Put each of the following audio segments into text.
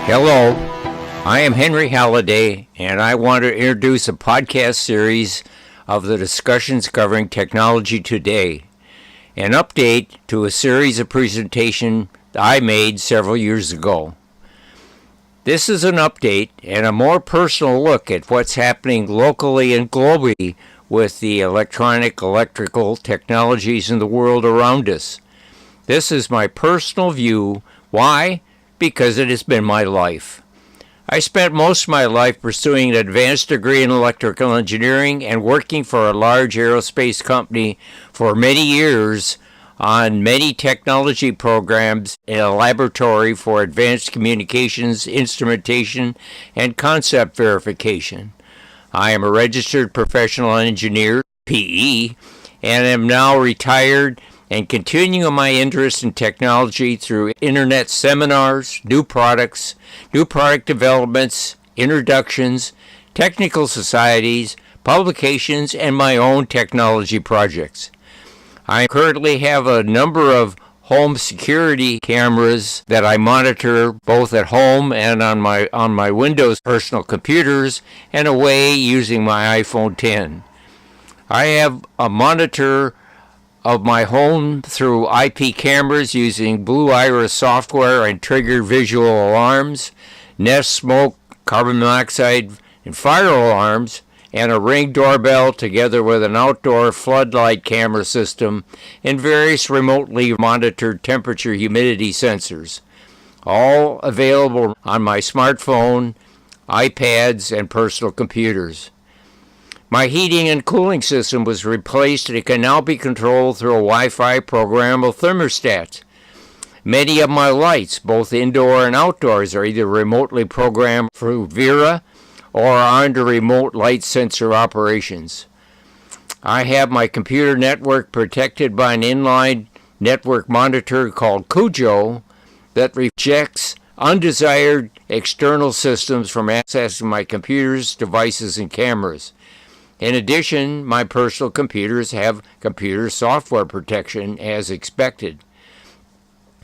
Hello, I am Henry Halladay, and I want to introduce a podcast series of the discussions covering technology today, an update to a series of presentations I made several years ago. This is an update and a more personal look at what's happening locally and globally with the electrical technologies in the world around us. This is my personal view. Why? Because it has been my life. I spent most of my life pursuing an advanced degree in electrical engineering and working for a large aerospace company for many years on many technology programs in a laboratory for advanced communications, instrumentation, and concept verification. I am a registered professional engineer, Ph.D., and am now retired and continuing my interest in technology through internet seminars, new product developments, introductions, technical societies, publications, and my own technology projects. I currently have a number of home security cameras that I monitor both at home and on my Windows personal computers and away using my iPhone X. I have a monitor of my home through IP cameras using Blue Iris software and triggered visual alarms, Nest smoke, carbon monoxide, and fire alarms, and a Ring doorbell together with an outdoor floodlight camera system and various remotely monitored temperature humidity sensors, all available on my smartphone, iPads, and personal computers. My heating and cooling system was replaced and it can now be controlled through a Wi-Fi programmable thermostat. Many of my lights, both indoor and outdoors, are either remotely programmed through Vera or are under remote light sensor operations. I have my computer network protected by an inline network monitor called Cujo that rejects undesired external systems from accessing my computers, devices, and cameras. In addition, my personal computers have computer software protection as expected.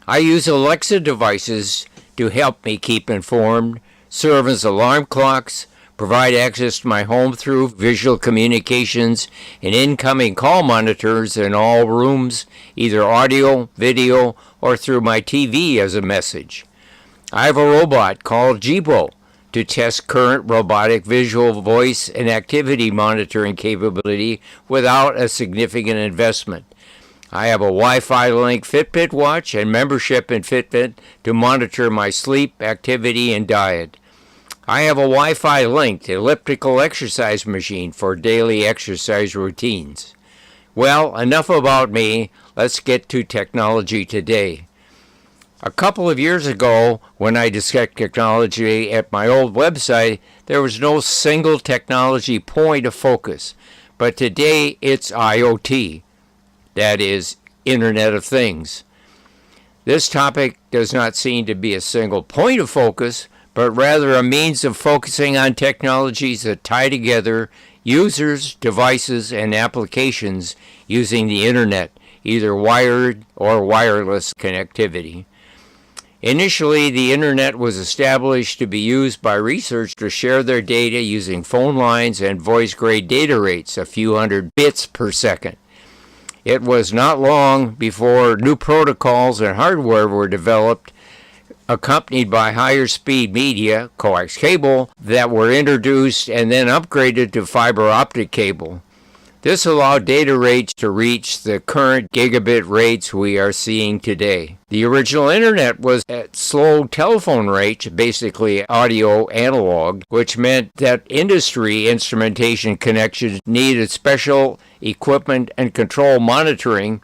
I use Alexa devices to help me keep informed, serve as alarm clocks, provide access to my home through visual communications, and incoming call monitors in all rooms, either audio, video, or through my TV as a message. I have a robot called Jibo to test current robotic visual, voice, and activity monitoring capability without a significant investment. I have a Wi-Fi link Fitbit watch and membership in Fitbit to monitor my sleep, activity, and diet. I have a Wi-Fi linked elliptical exercise machine for daily exercise routines. Well, enough about me. Let's get to technology today. A couple of years ago, when I discussed technology at my old website, there was no single technology point of focus. But today, it's IoT. That is, Internet of Things. This topic does not seem to be a single point of focus, but rather a means of focusing on technologies that tie together users, devices, and applications using the Internet, either wired or wireless connectivity. Initially, the Internet was established to be used by researchers to share their data using phone lines and voice-grade data rates, a few hundred bits per second. It was not long before new protocols and hardware were developed, accompanied by higher speed media, coax cable, that were introduced and then upgraded to fiber optic cable. This allowed data rates to reach the current gigabit rates we are seeing today. The original Internet was at slow telephone rates, basically audio analog, which meant that industry instrumentation connections needed special equipment and control monitoring,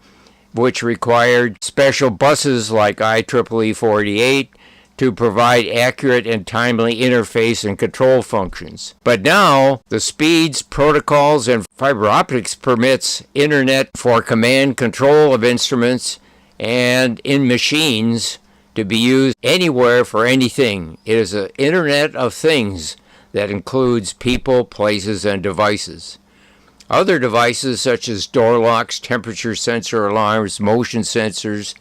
which required special buses like IEEE 48 to provide accurate and timely interface and control functions. But now, the speeds, protocols, and fiber optics permits Internet for command control of instruments and in machines to be used anywhere for anything. It is an Internet of Things that includes people, places, and devices. Other devices such as door locks, temperature sensor alarms, motion sensors,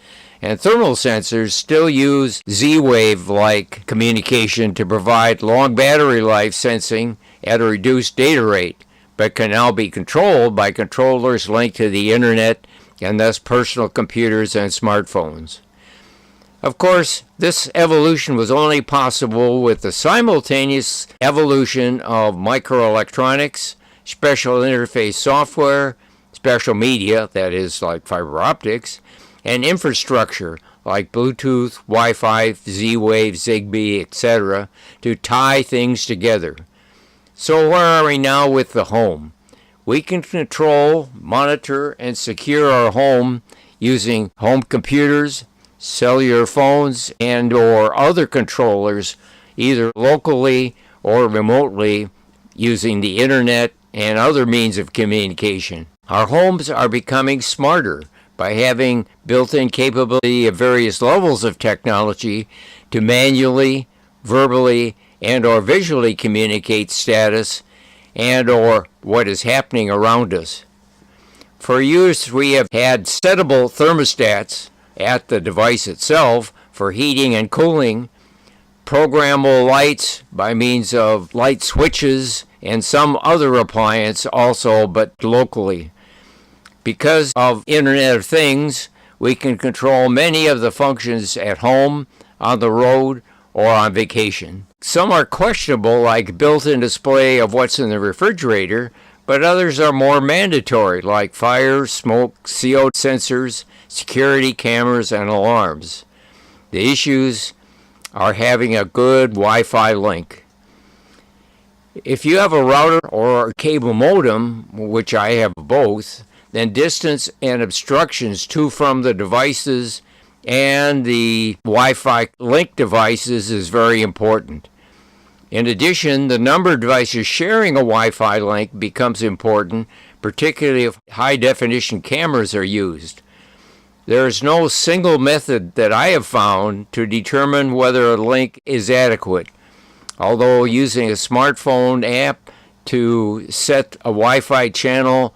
and thermal sensors still use Z-wave-like communication to provide long battery life sensing at a reduced data rate, but can now be controlled by controllers linked to the internet and thus personal computers and smartphones. Of course, this evolution was only possible with the simultaneous evolution of microelectronics, special interface software, special media, that is like fiber optics, and infrastructure like Bluetooth, Wi-Fi, Z-Wave, Zigbee, etc., to tie things together. So where are we now with the home? We can control, monitor, and secure our home using home computers, cellular phones, and or other controllers, either locally or remotely, using the internet and other means of communication. Our homes are becoming smarter by having built-in capability of various levels of technology to manually, verbally, and or visually communicate status and or what is happening around us. For years, we have had settable thermostats at the device itself for heating and cooling, programmable lights by means of light switches, and some other appliance also, but locally. Because of Internet of Things, we can control many of the functions at home, on the road, or on vacation. Some are questionable, like built-in display of what's in the refrigerator, but others are more mandatory, like fire, smoke, CO sensors, security cameras, and alarms. The issues are having a good Wi-Fi link. If you have a router or a cable modem, which I have both, then distance and obstructions to from the devices and the Wi-Fi link devices is very important. In addition, the number of devices sharing a Wi-Fi link becomes important, particularly if high-definition cameras are used. There is no single method that I have found to determine whether a link is adequate, although using a smartphone app to set a Wi-Fi channel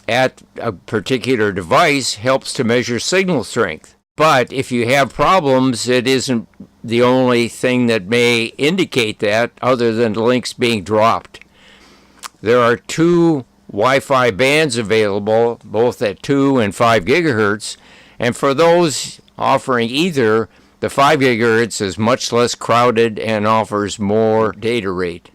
at a particular device helps to measure signal strength. But if you have problems, it isn't the only thing that may indicate that, other than links being dropped. There are two Wi-Fi bands available, both at 2 and 5 gigahertz, and for those offering either, the 5 gigahertz is much less crowded and offers more data rate.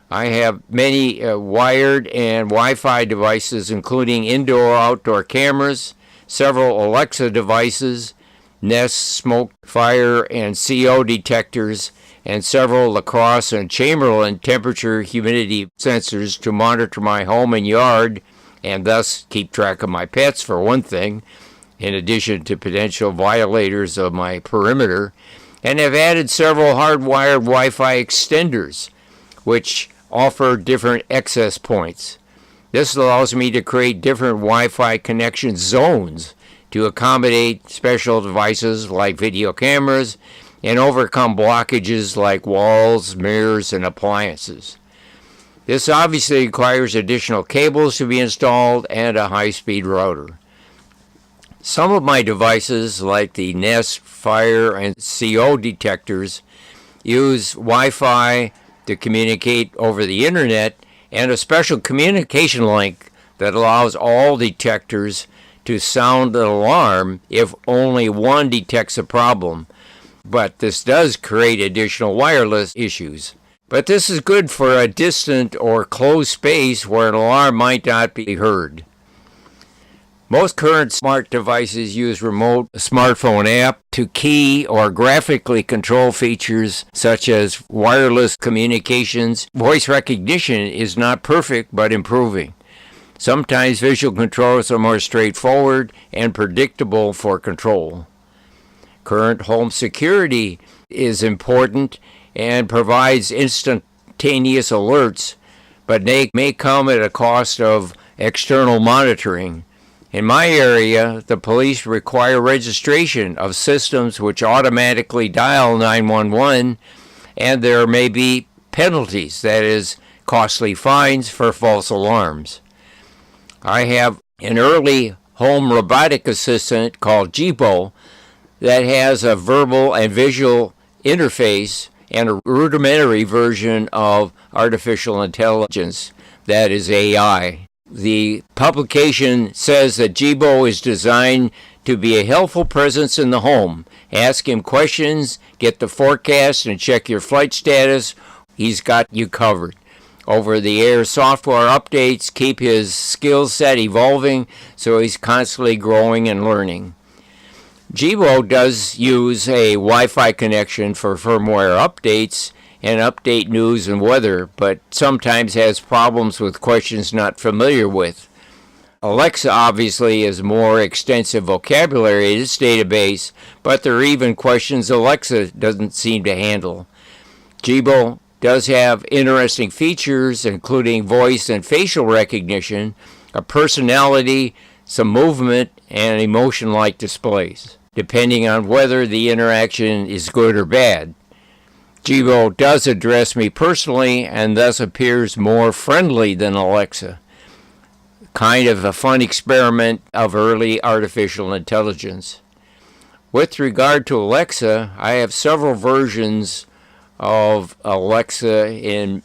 I have many wired and Wi-Fi devices, including indoor-outdoor cameras, several Alexa devices, Nest, smoke, fire, and CO detectors, and several Lacrosse and Chamberlain temperature humidity sensors to monitor my home and yard, and thus keep track of my pets, for one thing, in addition to potential violators of my perimeter, and have added several hardwired Wi-Fi extenders, which offer different access points. This allows me to create different Wi-Fi connection zones to accommodate special devices like video cameras and overcome blockages like walls, mirrors, and appliances. This obviously requires additional cables to be installed and a high-speed router. Some of my devices, like the Nest, Fire, and CO detectors, use Wi-Fi to communicate over the internet and a special communication link that allows all detectors to sound an alarm if only one detects a problem. But this does create additional wireless issues. But this is good for a distant or closed space where an alarm might not be heard. Most current smart devices use remote smartphone app to key or graphically control features such as wireless communications. Voice recognition is not perfect but improving. Sometimes visual controls are more straightforward and predictable for control. Current home security is important and provides instantaneous alerts, but they may come at a cost of external monitoring. In my area, the police require registration of systems which automatically dial 911, and there may be penalties, that is, costly fines for false alarms. I have an early home robotic assistant called Jibo that has a verbal and visual interface and a rudimentary version of artificial intelligence, that is AI. The publication says that Jibo is designed to be a helpful presence in the home. Ask him questions, get the forecast, and check your flight status. He's got you covered. Over-the-air software updates keep his skill set evolving, so he's constantly growing and learning. Jibo does use a Wi-Fi connection for firmware updates and update news and weather, but sometimes has problems with questions not familiar with. Alexa obviously has more extensive vocabulary in its database, but there are even questions Alexa doesn't seem to handle. Jibo does have interesting features, including voice and facial recognition, a personality, some movement, and emotion-like displays, depending on whether the interaction is good or bad. Jibo does address me personally and thus appears more friendly than Alexa. Kind of a fun experiment of early artificial intelligence. With regard to Alexa, I have several versions of Alexa in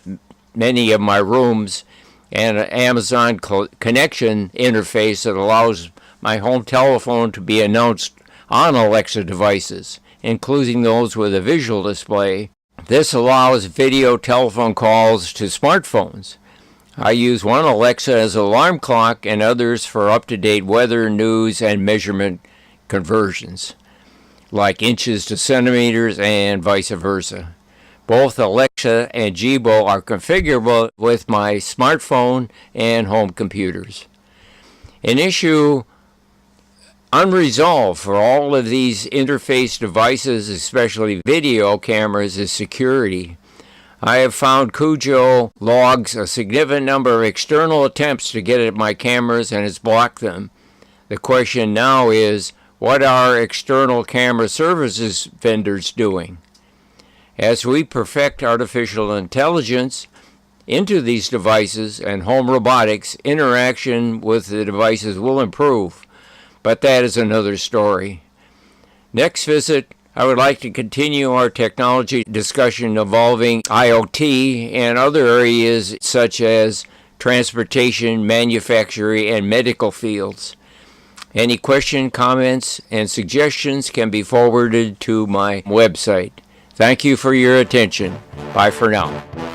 many of my rooms and an Amazon connection interface that allows my home telephone to be announced on Alexa devices, including those with a visual display. This allows video telephone calls to smartphones. I use one Alexa as an alarm clock and others for up-to-date weather, news, and measurement conversions, like inches to centimeters and vice versa. Both Alexa and Jibo are configurable with my smartphone and home computers. An issue unresolved for all of these interface devices, especially video cameras, is security. I have found Cujo logs a significant number of external attempts to get at my cameras and has blocked them. The question now is, what are external camera services vendors doing? As we perfect artificial intelligence into these devices and home robotics, interaction with the devices will improve. But that is another story. Next visit, I would like to continue our technology discussion involving IoT and other areas such as transportation, manufacturing, and medical fields. Any questions, comments, and suggestions can be forwarded to my website. Thank you for your attention. Bye for now.